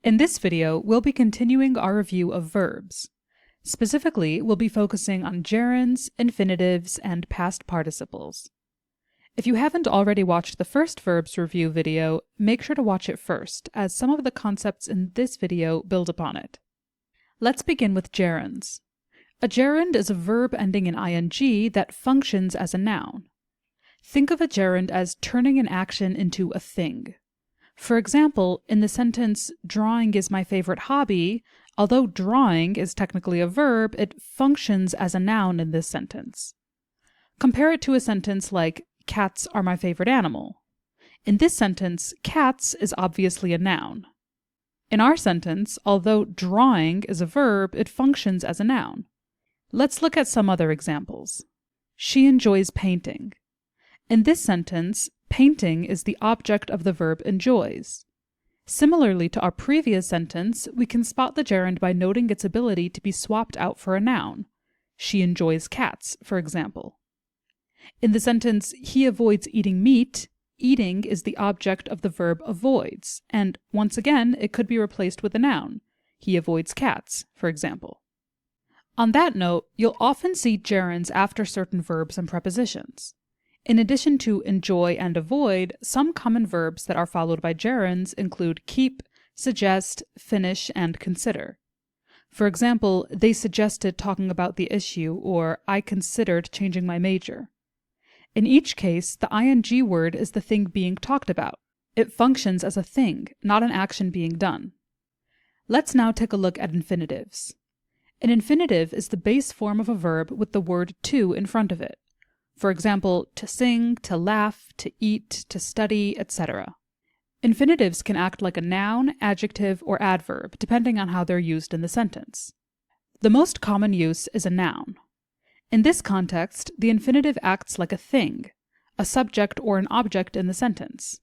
In this video, we'll be continuing our review of verbs. Specifically, we'll be focusing on gerunds, infinitives, and past participles. If you haven't already watched the first verbs review video, make sure to watch it first, as some of the concepts in this video build upon it. Let's begin with gerunds. A gerund is a verb ending in ing that functions as a noun. Think of a gerund as turning an action into a thing. For example, in the sentence, "Drawing is my favorite hobby," although drawing is technically a verb, it functions as a noun in this sentence. Compare it to a sentence like, "Cats are my favorite animal." In this sentence, cats is obviously a noun. In our sentence, although drawing is a verb, it functions as a noun. Let's look at some other examples. She enjoys painting. In this sentence, painting is the object of the verb enjoys. Similarly to our previous sentence, we can spot the gerund by noting its ability to be swapped out for a noun. She enjoys cats, for example. In the sentence, he avoids eating meat, eating is the object of the verb avoids, and once again, it could be replaced with a noun. He avoids cats, for example. On that note, you'll often see gerunds after certain verbs and prepositions. In addition to enjoy and avoid, some common verbs that are followed by gerunds include keep, suggest, finish, and consider. For example, they suggested talking about the issue, or I considered changing my major. In each case, the ing word is the thing being talked about. It functions as a thing, not an action being done. Let's now take a look at infinitives. An infinitive is the base form of a verb with the word to in front of it. For example, to sing, to laugh, to eat, to study, etc. Infinitives can act like a noun, adjective, or adverb, depending on how they're used in the sentence. The most common use is a noun. In this context, the infinitive acts like a thing, a subject or an object in the sentence.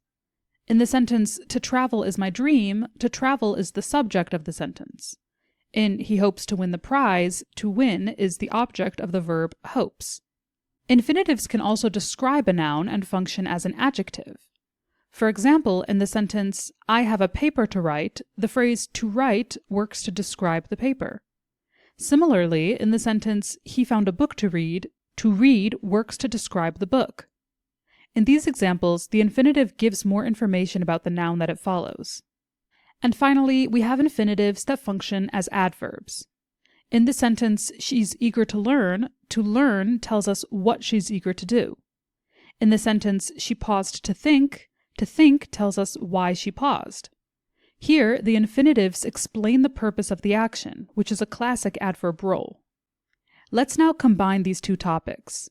In the sentence, "To travel is my dream," to travel is the subject of the sentence. In "He hopes to win the prize," to win is the object of the verb hopes. Infinitives can also describe a noun and function as an adjective. For example, in the sentence, "I have a paper to write," the phrase "to write" works to describe the paper. Similarly, in the sentence, "He found a book to read" works to describe the book. In these examples, the infinitive gives more information about the noun that it follows. And finally, we have infinitives that function as adverbs. In the sentence, "She's eager to learn" tells us what she's eager to do. In the sentence, "She paused to think" tells us why she paused. Here, the infinitives explain the purpose of the action, which is a classic adverb role. Let's now combine these two topics.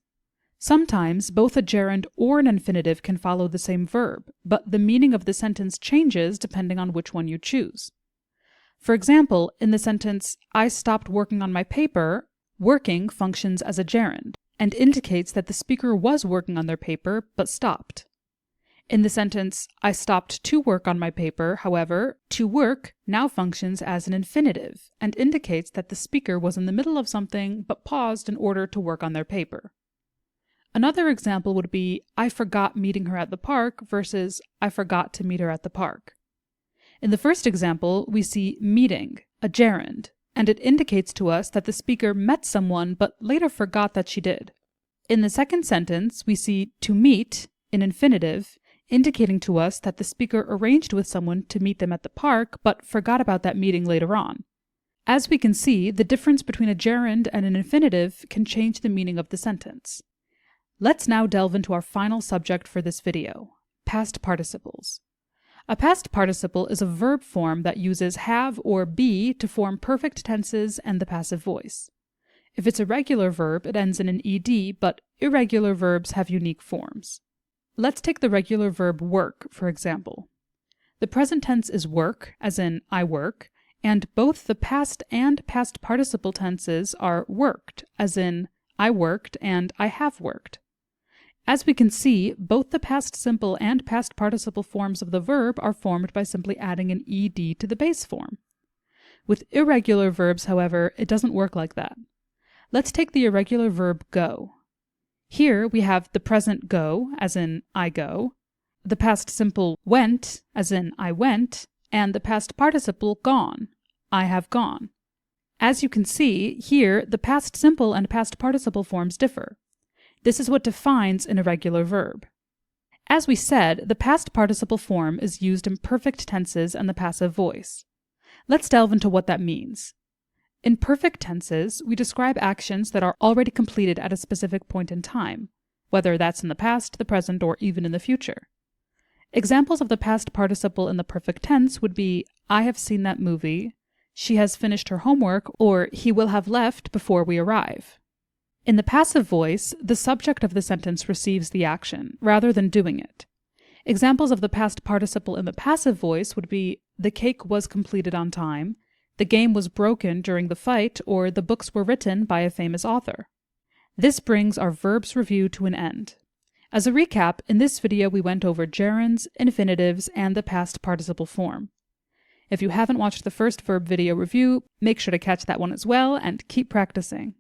Sometimes both a gerund or an infinitive can follow the same verb, but the meaning of the sentence changes depending on which one you choose. For example, in the sentence, "I stopped working on my paper," working functions as a gerund and indicates that the speaker was working on their paper but stopped. In the sentence, "I stopped to work on my paper," however, "to work" now functions as an infinitive and indicates that the speaker was in the middle of something but paused in order to work on their paper. Another example would be, "I forgot meeting her at the park" versus "I forgot to meet her at the park." In the first example, we see meeting, a gerund, and it indicates to us that the speaker met someone but later forgot that she did. In the second sentence, we see to meet, an infinitive, indicating to us that the speaker arranged with someone to meet them at the park but forgot about that meeting later on. As we can see, the difference between a gerund and an infinitive can change the meaning of the sentence. Let's now delve into our final subject for this video, past participles. A past participle is a verb form that uses have or be to form perfect tenses and the passive voice. If it's a regular verb, it ends in an ed, but irregular verbs have unique forms. Let's take the regular verb work, for example. The present tense is work, as in I work, and both the past and past participle tenses are worked, as in I worked and I have worked. As we can see, both the past simple and past participle forms of the verb are formed by simply adding an ed to the base form. With irregular verbs, however, it doesn't work like that. Let's take the irregular verb go. Here we have the present go, as in I go, the past simple went, as in I went, and the past participle gone, I have gone. As you can see, here the past simple and past participle forms differ. This is what defines an irregular verb. As we said, the past participle form is used in perfect tenses and the passive voice. Let's delve into what that means. In perfect tenses, we describe actions that are already completed at a specific point in time, whether that's in the past, the present, or even in the future. Examples of the past participle in the perfect tense would be, I have seen that movie, she has finished her homework, or he will have left before we arrive. In the passive voice, the subject of the sentence receives the action, rather than doing it. Examples of the past participle in the passive voice would be, the cake was completed on time, the game was broken during the fight, or the books were written by a famous author. This brings our verbs review to an end. As a recap, in this video we went over gerunds, infinitives, and the past participle form. If you haven't watched the first verb video review, make sure to catch that one as well and keep practicing.